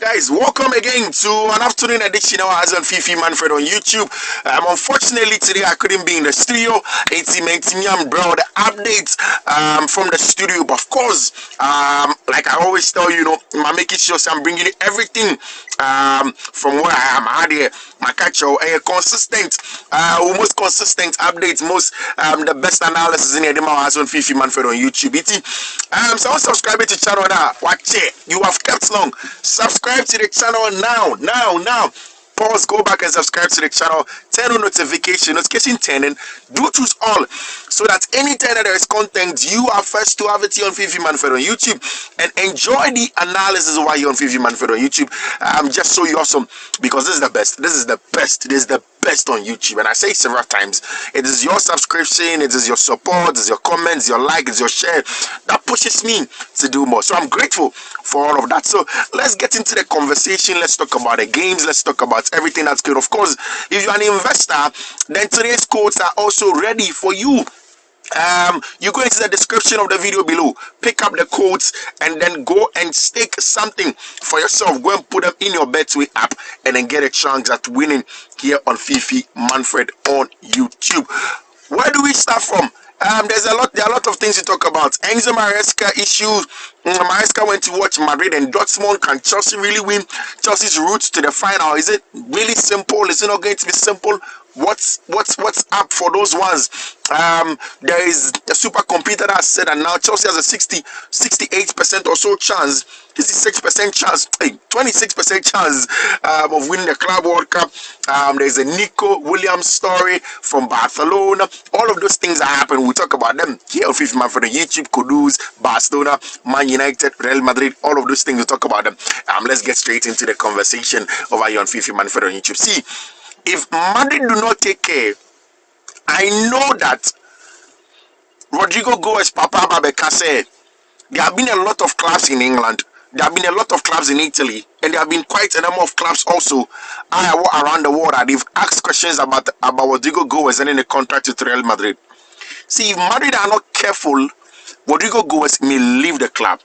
guys, welcome again to an afternoon edition of our Fiifi-Manfred on YouTube. Unfortunately today I couldn't be in the studio. It's bro, the updates from the studio, but of course, like I always tell you, I'm making sure I'm bringing you everything from where I am. Out here, my catch consistent, most consistent updates, most the best analysis in the Fiifi-Manfred on YouTube. So subscribe to the channel now. Watch it. You have kept long. Subscribe to the channel now. Pause, go back and subscribe to the channel. Turn on notification turning. Do choose all so that anytime that there is content, you are first to have it here on Fiifi-Manfred on YouTube and enjoy the analysis while you're on Fiifi-Manfred on YouTube. Just so you awesome because this is the best. This is the best on YouTube, and I say it several times. It is your subscription, it is your support, it is your comments, your like, it's your share that pushes me to do more. So I'm grateful for all of that. So let's get into the conversation. Let's talk about the games. Let's talk about everything that's good. Of course, if you're an investor, then today's codes are also ready for you. You go into the description of the video below, pick up the codes, and then go and stake something for yourself. Go and put them in your Betway app, and then get a chance at winning here on Fiifi-Manfred on YouTube. Where do we start from? There are a lot of things to talk about. Enzo Maresca issues. Maresca went to watch Madrid and Dortmund. Can Chelsea really win Chelsea's route to the final? Is it really simple? Is it not going to be simple? What's up for those ones? There is a supercomputer that said that now Chelsea has a 68% or so chance, 56% chance, 26% chance of winning the Club World Cup. There's a Nico Williams story from Barcelona. All of those things that happen, we'll talk about them here on Fiifi-Manfred on YouTube. Kudus, Barcelona, Man United, Real Madrid, all of those things, we'll talk about them. Let's get straight into the conversation over here on Fiifi-Manfred on YouTube. See, if Madrid do not take care, I know that Rodrygo goes Papa Babeka said there have been a lot of clubs in England, there have been a lot of clubs in Italy, and there have been quite a number of clubs also around the world that they've asked questions about Rodrygo Goes and in the contract with Real Madrid. See, if Madrid are not careful, Rodrygo Goes may leave the club,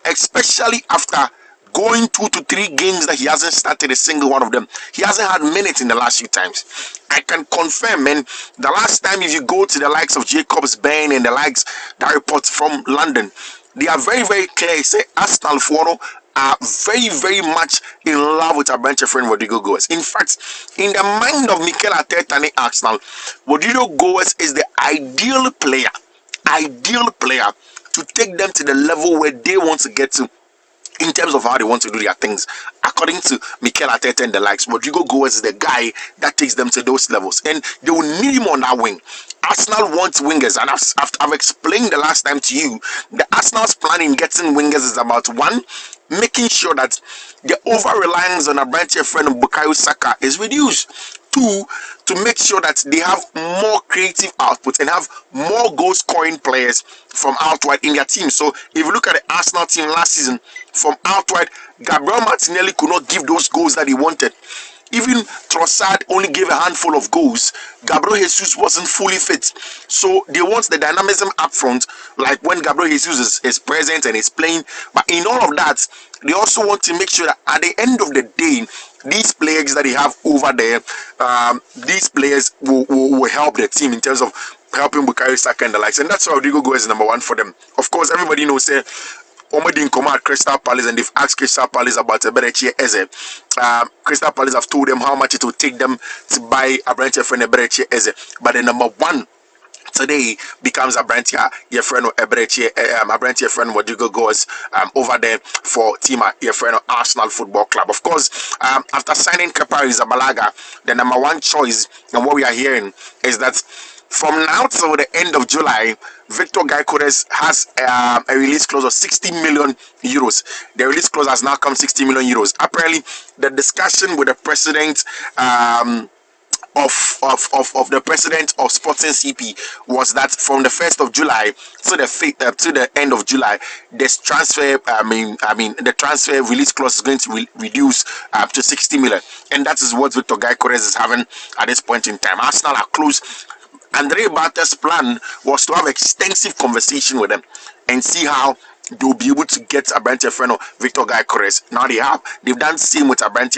especially after going 2 to 3 games that he hasn't started a single one of them. He hasn't had minutes in the last few times. I can confirm, man, the last time if you go to the likes of Jacobs, Bain, and the likes that report from London, they are very, very clear. Say Arsenal Foro are very, very much in love with our bench friend Rodrygo Goes. In fact, in the mind of Mikel Arteta and Arsenal, Rodrygo Goes is the ideal player to take them to the level where they want to get to in terms of how they want to do their things. According to Mikel Arteta and the likes, Rodrygo Goes is the guy that takes them to those levels, and they will need him on that wing. Arsenal wants wingers, and I've explained the last time to you, the Arsenal's plan in getting wingers is about 1, making sure that the over-reliance on a branch friend Bukayo Saka is reduced. 2, to make sure that they have more creative output and have more goal-scoring players from outright in their team. So if you look at the Arsenal team last season, from outright, Gabriel Martinelli could not give those goals that he wanted. Even Trossard only gave a handful of goals. Gabriel Jesus wasn't fully fit. So they want the dynamism up front, like when Gabriel Jesus is present and is playing. But in all of that, they also want to make sure that at the end of the day, these players that they have over there, these players will help their team in terms of helping Bukayo Saka and the likes. And that's why Rodrygo Goes is number 1 for them. Of course, everybody knows Omedi Nkoma at Crystal Palace, and they've asked Crystal Palace about Eberechi Eze. Crystal Palace have told them how much it will take them to buy a branch friend Eberechi Eze. But the number 1 today becomes a branch your friend Eberechi, a branch your friend Rodrygo Goes over there for Tima, your friend Arsenal Football Club. Of course, after signing Kepa Arrizabalaga, the number 1 choice, and what we are hearing is that from now till the end of July, Victor Gyökeres has a release clause of 60 million euros. The release clause has now come 60 million euros. Apparently, the discussion with the president of the president of Sporting CP was that from the 1st of July to the end of July, this transfer, the transfer release clause is going to reduce to 60 million, and that is what Victor Gyökeres is having at this point in time. Arsenal are close. Andre Barta's plan was to have extensive conversation with them and see how they'll be able to get a branch friend of Victor Guy Corres. Now they've done same with a branch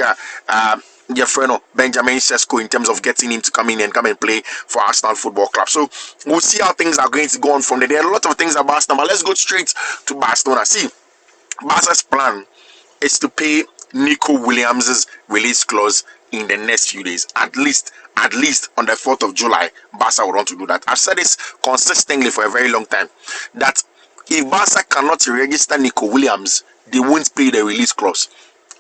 your friend Benjamin Sesko in terms of getting him to come in and play for Arsenal Football Club. So we'll see how things are going to go on from there. There are a lot of things about Barcelona, but let's go straight to Barcelona. See, Barca's plan is to pay Nico Williams' release clause in the next few days. At least on the 4th of July, Barca will want to do that. I've said this consistently for a very long time, that if Barca cannot register Nico Williams, they won't pay the release clause.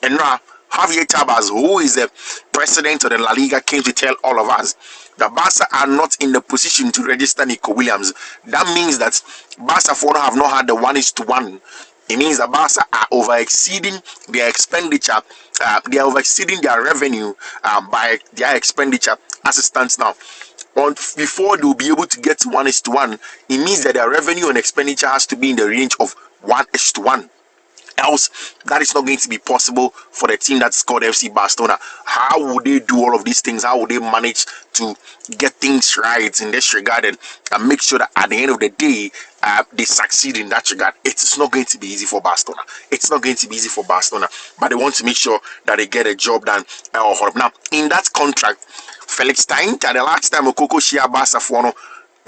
And now, Javier Tebas, who is the president of the La Liga, came to tell all of us that Barca are not in the position to register Nico Williams. That means that Barca have not had the 1:1. It means that Barca are over-exceeding their expenditure. They are over-exceeding their revenue by their expenditure as it stands now. Before they will be able to get 1:1, it means that their revenue and expenditure has to be in the range of 1:1. Else, that is not going to be possible for the team that's called FC Barcelona. How would they do all of these things? How would they manage to get things right in this regard and make sure that at the end of the day, they succeed in that regard? It's not going to be easy for Barcelona. It's not going to be easy for Barcelona, but they want to make sure that they get a job done. Now, in that contract, Felix Stein, the last time Okoko Shia Barca for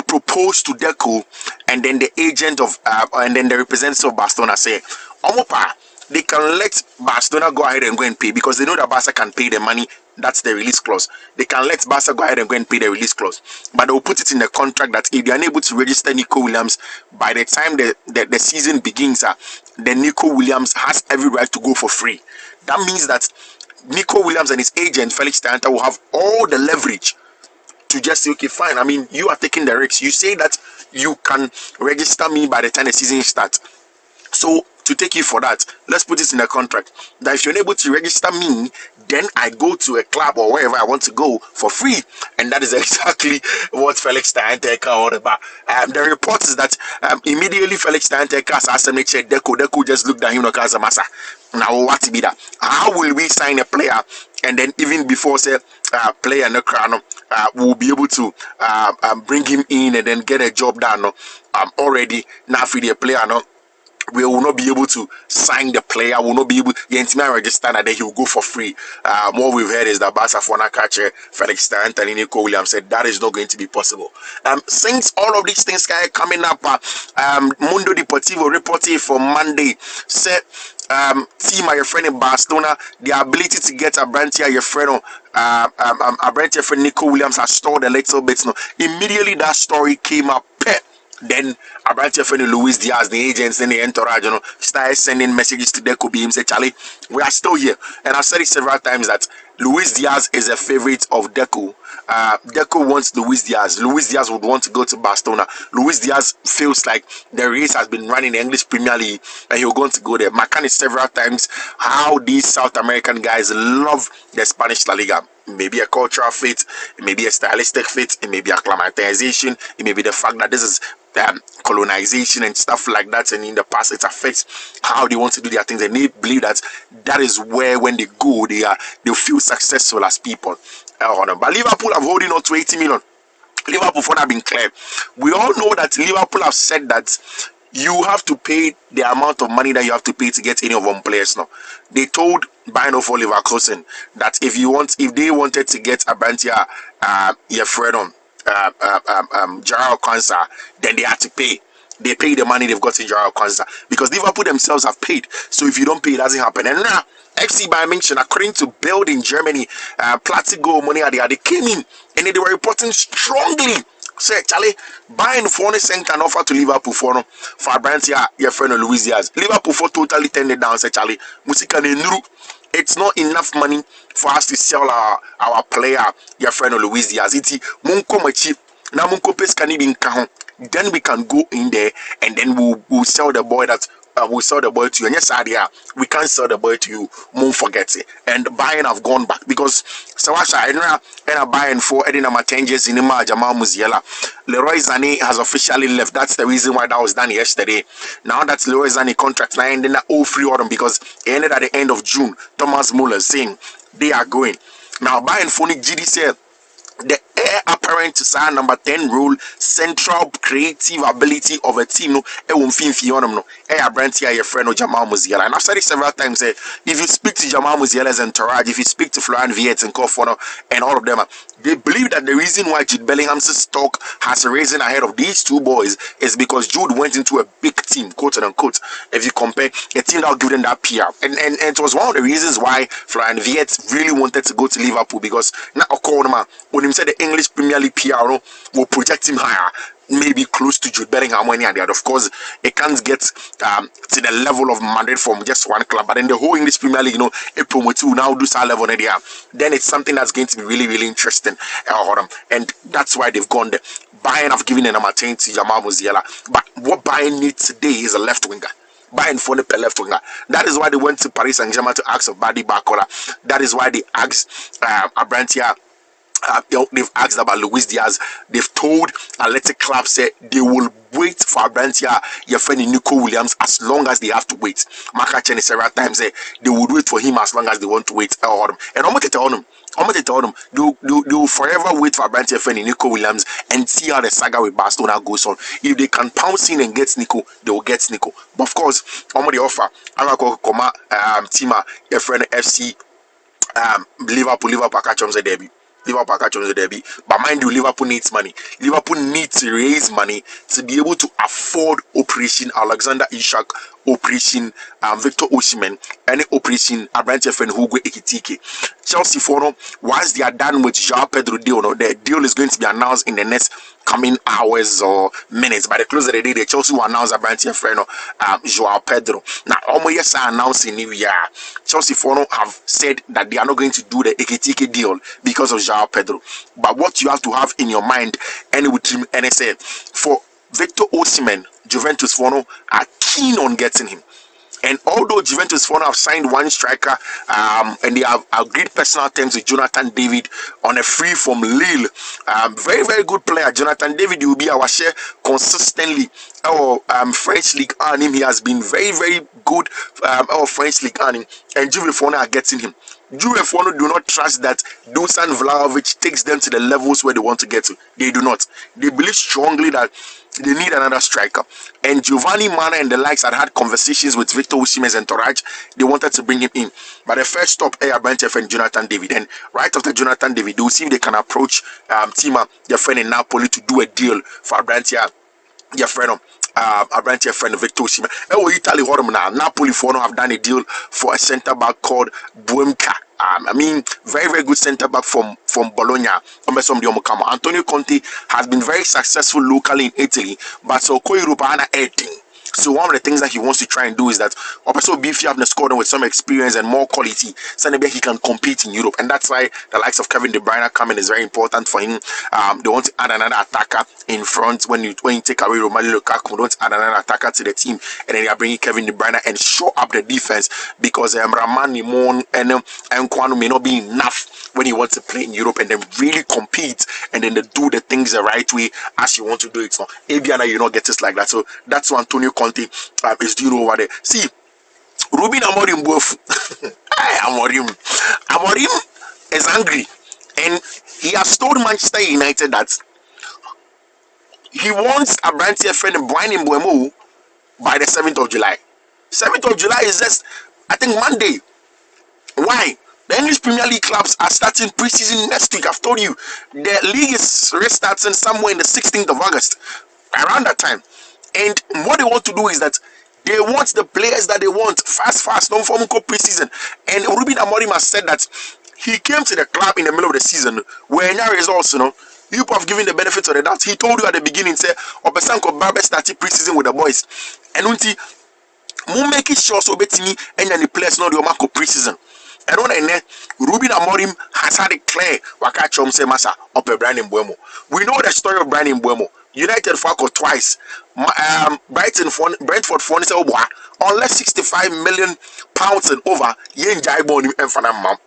proposed to Deco, and then the agent of and then the representative of Barcelona say, Omopa, they can let Barcelona go ahead and go and pay because they know that Barca can pay the money. That's the release clause. They can let Barca go ahead and go and pay the release clause, but they'll put it in the contract that if they are unable to register Nico Williams by the time the season begins, then Nico Williams has every right to go for free. That means that Nico Williams and his agent Felix Tanta will have all the leverage to just say, okay, fine. I mean, you are taking the risks. You say that you can register me by the time the season starts. So to take you for that, let's put this in a contract that if you're unable to register me, then I go to a club or wherever I want to go for free. And that is exactly what Felix Tanteka all about. The report is that immediately Felix Tanteka asked him, Deco just looked at him like as a massa. Now what to be that? How will we sign a player? And then even before say player no crown, we'll be able to bring him in and then get a job done. Already now for the player no. We will not be able to sign the player. Will not be able to register that he will go for free. What we've heard is that Barca Fona catcher Felix Tant and Nico Williams said that is not going to be possible. Since all of these things are coming up, Mundo Deportivo reported for Monday said team your friend in Barcelona, the ability to get a branch here, your friend a branch your friend Nico Williams has stalled a little bit. No, immediately that story came up. Then about your friend Luis Diaz, the agents and the entourage, started sending messages to Deco Beam, say, Charlie, we are still here. And I've said it several times that Luis Diaz is a favorite of Deco. Deco wants Luis Diaz. Luis Diaz would want to go to Barcelona. Luis Diaz feels like the race has been running in the English Premier League and he'll going to go there. Macan several times how these South American guys love the Spanish La Liga. Maybe a cultural fit, it may be a stylistic fit, it may be acclimatization, it may be the fact that this is colonization and stuff like that, and in the past it affects how they want to do their things, and they believe that that is where when they go they'll feel successful as people. But Liverpool have holding on to 80 million. Liverpool for that being clear. We all know that Liverpool have said that you have to pay the amount of money that you have to pay to get any of them players now. They told Bino for Leverkusen that if they wanted to get a Bantia your friend Gerald Konsa, then they had to pay. They pay the money they've got in Gerald Konsa because Liverpool themselves have paid. So if you don't pay, it doesn't happen. And now FC Bayern Munich, according to Bild in Germany, Platigo money they came in and they were reporting strongly. Say, Charlie, Bayern for sent an offer to Liverpool for Brantia, your friend Luis Diaz. Liverpool for totally turned it down. Say, Charlie, it's not enough money for us to sell our player, your friend Luis Diaz. It's Munko Machi, now Munko Pescani bin Kahon. Then we can go in there and then we'll sell the boy that. We'll sell the boy to you. And yes, idea, we can't sell the boy to you. Won't forget it. And Bayern have gone back because Sawasha and Bayern for Edina Matenges in Jamal Musiala. Leroy Zane has officially left. That's the reason why that was done yesterday. Now that's Leroy Zane contract now ending all free autumn because it ended at the end of June. Thomas Muller saying they are going. Now Bayern for GD said the apparent to say number 10 role, central creative ability of a team no e won finfi onom no abrantia your friend Jamal Musiala. And I've said it several times, if you speak to Jamal Musiala's entourage, if you speak to Florian Wirtz and Kofono and all of them, they believe that the reason why Jude Bellingham's stock has risen ahead of these two boys is because Jude went into a big team, quote unquote, if you compare a team that will give them that PR. And it was one of the reasons why Florian Wirtz really wanted to go to Liverpool, because now when he said the English Premier League PR will project him higher, maybe close to Jude Bellingham when he had. Of course, it can't get to the level of Madrid from just one club, but in the whole English Premier League, it promotes to now do that level there. Then it's something that's going to be really, really interesting. And that's why they've gone there. Bayern have given a number 10 to Jamal Musiala, but what Bayern needs today is a left winger. Bayern for the left winger. That is why they went to Paris Saint-Germain to ask of Badi Bakola. That is why they asked Abrantia. They've asked about Luis Diaz. They've told Athletic Club say they will wait for Abrantia, your friend Nico Williams, as long as they have to wait. Maka Chen several times say they would wait for him as long as they want to wait. And I'm going to tell them, they will forever wait for Abrantia, friend Nico Williams, and see how the saga with Barcelona goes on. If they can pounce in and get Nico, they will get Nico. But of course, I'm going to offer Koma Tima, your friend FC Liverpool catch on the debut. Liverpool catch on the derby, but mind you, Liverpool needs money. Liverpool needs to raise money to be able to afford Operation Alexander Isak, Operation Victor Osimhen, and Operation Abrante Fen Hugo Ekitike. Chelsea for once they are done with João Pedro deal, the deal is going to be announced in the next coming hours or minutes. By the close of the day, the Chelsea will announce Abrante Fen João Pedro. Now, almost announcing New Year, Chelsea for have said that they are not going to do the Ekitike deal because of João Pedro. But what you have to have in your mind, and with NSA for Victor Osimhen, Juventus for are keen on getting him. And although Juventus for have signed one striker, and they have agreed personal terms with Jonathan David on a free from Lille, very, very good player. Jonathan David will be our share consistently. Our French League earning, he has been very, very good. Our French League earning, and Juve are getting him. Juve do not trust that Dusan Vlahovic takes them to the levels where they want to get to. They do not. They believe strongly that they need another striker. And Giovanni Mana and the likes had conversations with Victor Osimhen's entourage. They wanted to bring him in. But the first stop, Branchef and Jonathan David. And right after Jonathan David, they will see if they can approach Tima, their friend in Napoli, to do a deal for Brantia, your friend. Abrantia friend Victor Osimhen. Italy now. Napoli for have done a deal for a centre back called Buemka. I mean, very, very good centre back from Bologna. Antonio Conte has been very successful locally in Italy, but so Europeana 18. So one of the things that he wants to try and do is that also Fiifi have scored with some experience and more quality, so maybe he can compete in Europe. And that's why the likes of Kevin De Bruyne coming is very important for him. They want to add another attacker in front. When you take away Romelu Lukaku, they want to add another attacker to the team, and then they are bringing Kevin De Bruyne and show up the defense, because Raman Nimon and Kwanu may not be enough when he wants to play in Europe and then really compete and then they do the things the right way as you want to do it. So Abiana, you not get it like that. So that's what Antonio Conte is doing over there. See, Ruben Amorim both. Amorim is angry, and he has told Manchester United that he wants a brand new friend in Brian Mbeumo by the 7th of July. 7th of July is just, I think, Monday. Why? The English Premier League clubs are starting preseason next week. I've told you, the league is restarting somewhere in the 16th of August, around that time. And what they want to do is that they want the players that they want fast, don't form preseason. And Ruben Amorim has said that he came to the club in the middle of the season where any results, you have given the benefit of the doubt. He told you at the beginning, say, Obesanko Barber started preseason with the boys. And until we make it sure so betting and the players know the Omako preseason. And on Ruben Amorim has had it clear. Wakachom say Masa up Brian Mbeumo. We know the story of Brian Mbeumo. United fuck twice. Brentford for unless 65 million pounds and over,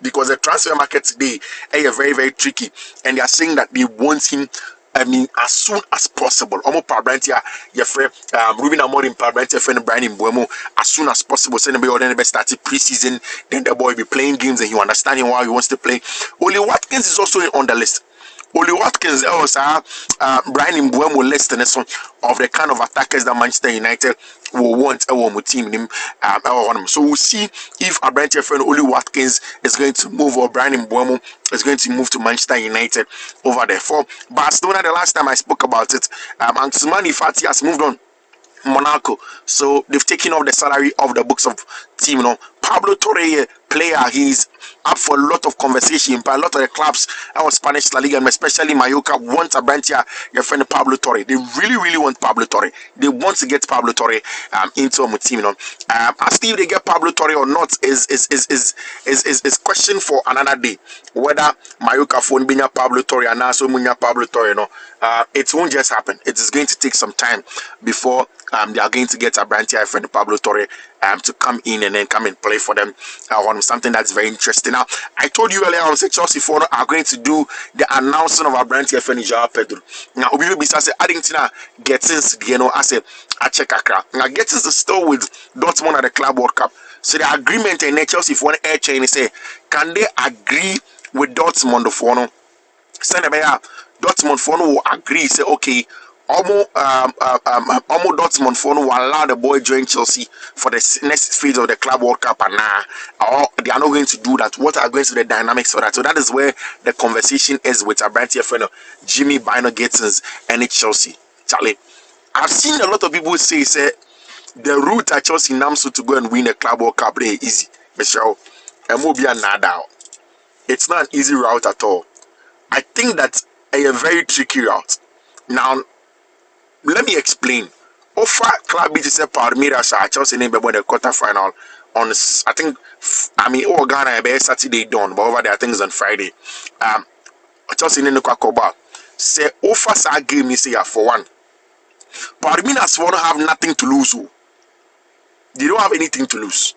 because the transfer market today is very, very tricky, and they are saying that they want him. I mean, as soon as possible. Omo Pabrantia, your friend, Ruben Amorim, Pabrantia, friend Brian Mbeumo, as soon as possible. Send the best started preseason. Then the boy be playing games and you understand why he wants to play. Oli Watkins is also on the list. Oli Watkins was Brian Mbuemo list of the kind of attackers that Manchester United will want a team him. So we'll see if a branch friend Oli Watkins is going to move or Brian Mbuemo is going to move to Manchester United over there. For Barcelona, the last time I spoke about it, Antoine Fati has moved on Monaco, so they've taken off the salary of the books of team. Pablo Torre, player, he's up for a lot of conversation by a lot of the clubs our Spanish La Liga, and especially Mallorca, want a branch here. Your friend Pablo Torre, they really want Pablo Torre. They want to get Pablo Torre into a team. As if they get Pablo Torre or not is question for another day. Whether Mallorca phone binya Pablo Torre and also munya Pablo Torre, it won't just happen. It is going to take some time before they are going to get a branch here friend Pablo Torre to come in and then come and play for them on something that's very interesting. Now, I told you earlier on, Chelsea are going to do the announcement of our brand here, João Pedro. Now, we will be adding to Gettins, as a check Accra. Now, Gettins is still with Dortmund at the Club World Cup. So the agreement in Chelsea for air chain is say, can they agree with Dortmund for no? Send a Dortmund for no will agree, say, okay. Almost Dortmund for no will allow the boy join Chelsea for the next phase of the Club World Cup, and or they are not going to do that. What are going to be the dynamics for that? So that is where the conversation is with our brand here friend Jimmy Bino Gittins and Chelsea. Charlie, I've seen a lot of people say the route at Chelsea Namso to go and win the Club World Cup is easy. Michelle, it's not an easy route at all. I think that's a very tricky route. Now, let me explain. Offer club beat is a Palmeiras Chelsea name before the quarterfinal on Ghana Saturday dawn, but over there I think it's on Friday. Chelsea in the Kwakoba say offers our game is here for one. Palmeiras won't have nothing to lose. They don't have anything to lose.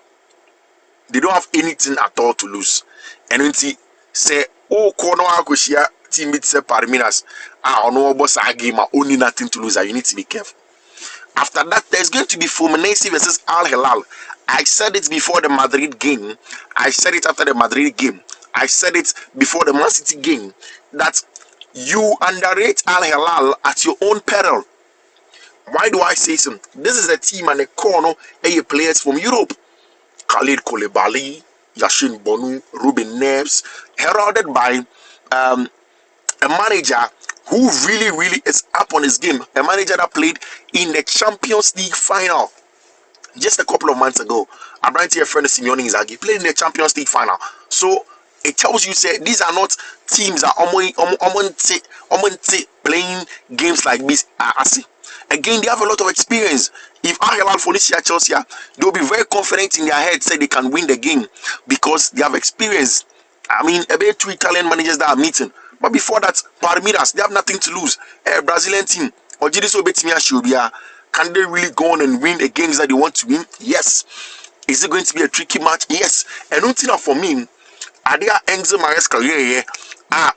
They don't have anything at all to lose. And when see say corner Akoshia team beat say Palmeiras no boss game only nothing to lose. You need to be careful. After that, there's going to be Fluminense versus Al Hilal. I said it before the Madrid game. I said it after the Madrid game. I said it before the Man City game that you underrate Al Hilal at your own peril. Why do I say so? This is a team and a corner of players from Europe. Khalid Koulibaly, Yashin Bonu, Ruben Neves, heralded by a manager who really is up on his game. A manager that played in the Champions League final just a couple of months ago. A brand here friend Simeone Inzaghi played in the Champions League final. So it tells you say these are not teams that playing games like this. Again, they have a lot of experience. If Al Hilal for this year Chelsea, they'll be very confident in their head, say they can win the game because they have experience. I mean, about 2 Italian managers that are meeting. But before that, Palmeiras, they have nothing to lose. A Brazilian team, or can they really go on and win the games that they want to win? Yes. Is it going to be a tricky match? Yes. And one thing for me, are there Enzo Maresca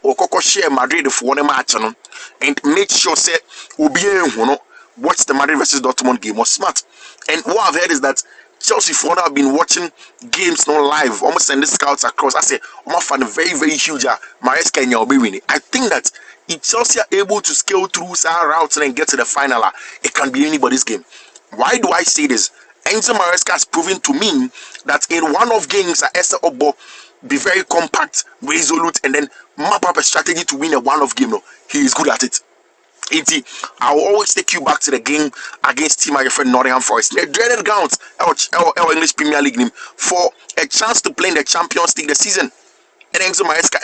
or share Madrid for one match and make sure say watch the Madrid versus Dortmund game was smart. And what I've heard is that Chelsea for have been watching games not live, almost sending scouts across. I say, I'm fan very huge. Maresca and you'll be winning. I think that if Chelsea are able to scale through some routes and get to the final, it can be anybody's game. Why do I say this? Enzo Maresca has proven to me that in one-off games, Esther Obo be very compact, resolute, and then map up a strategy to win a one-off game. No, he is good at it. I will always take you back to the game against team my friend Nottingham Forest. The dreaded grounds, our English Premier League name, for a chance to play in the Champions League this season. And Enzo Maresca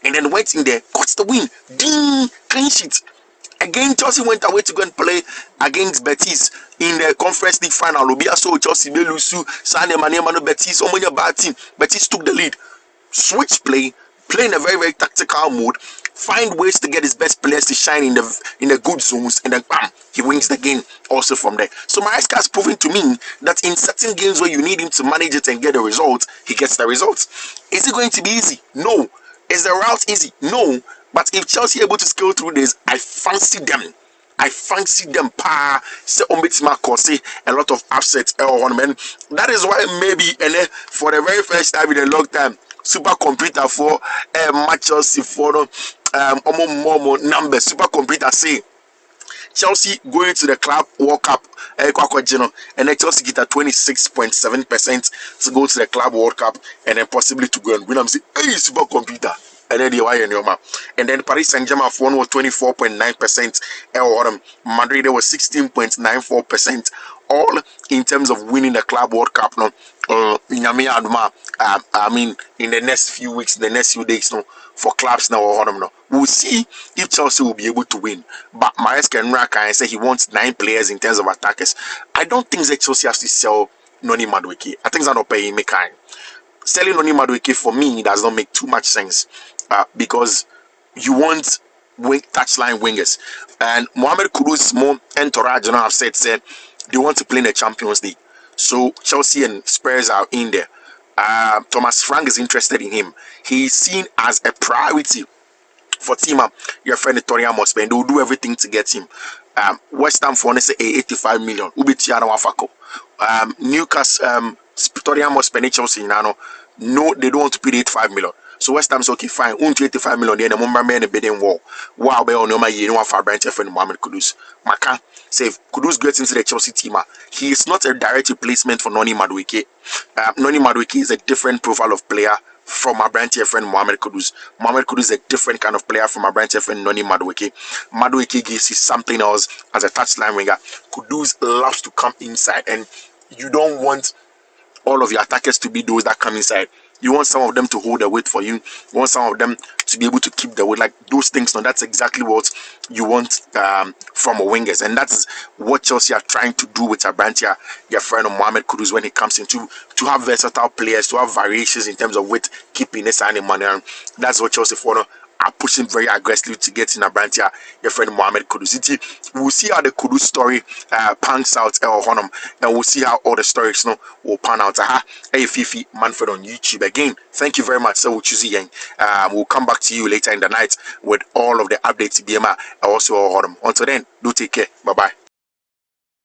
and then went in there, got the win. Ding, clean sheet. Again, Chelsea went away to go and play against Betis in the Conference League final. Lubia saw Chelsea Belusu, Sane Manu Betis, Omonia bad team. Betis took the lead. Switch play in a very tactical mode. Find ways to get his best players to shine in the good zones, and then bam, he wins the game also from there. So Maresca has proven to me that in certain games where you need him to manage it and get the results, he gets the results. Is it going to be easy? No. Is the route easy? No. But if Chelsea are able to scale through this, I fancy them. Say a lot of upsets. That is why maybe for the very first time in a long time, supercomputer for Chelsea for more numbers. Supercomputer say Chelsea going to the Club World Cup, and then Chelsea get a 26.7% to go to the Club World Cup, and then possibly to go and win. I'm saying, hey, supercomputer. And then and then Paris Saint-Germain for 24.9%. Madrid was 16.94%. All in terms of winning the Club World Cup. No, I mean, in the next few weeks, the next few days, no, for clubs now. We'll see if Chelsea will be able to win. But Maresca and Raka say he wants 9 players in terms of attackers. I don't think that Chelsea has to sell Noni Madueke. I think that's not paying me kind. Selling Noni Madueke for me does not make too much sense because you want touchline wingers. And Mohamed Kudus, Mo, and Toraj have said they want to play in the Champions League. So Chelsea and Spurs are in there. Thomas Frank is interested in him. He's seen as a priority for Tima, your friend Torian Mospe, and they will do everything to get him. West Ham for say 85 million. Ubitiana Wafako. Newcastle, Torian Mospe, Chelsea, no, they don't want to pay 85 million. So West Ham's okay, fine. 85 million, then the Mumba man a bidding war. Wow, be on your year, no one for branch friend Mohamed Kudus. Maka say Kudus gets into the Chelsea team. He is not a direct replacement for Noni Madueke. Noni Madueke is a different profile of player from my branch friend Mohamed Kudus. Mohamed Kudus is a different kind of player from my branch friend Noni Madueke. Madueke gives you something else as a touchline winger. Kudus loves to come inside, and you don't want all of your attackers to be those that come inside. You want some of them to hold the weight for you. You want some of them to be able to keep the weight, like those things. Now that's exactly what you want from a wingers, and that's what Chelsea are trying to do with Abantia, your friend Mohamed Kudus, when it comes into to have versatile players, to have variations in terms of weight keeping this and money. And that's what Chelsea for are pushing very aggressively to get in Abantia, your friend Mohamed Kudus. We'll see how the Kudus story pans out, and we'll see how all the stories will pan out. Hey, Fiifi-Manfred on YouTube again. Thank you very much. So we'll choose again. We'll come back to you later in the night with all of the updates. BMA also Until then, do take care. Bye bye.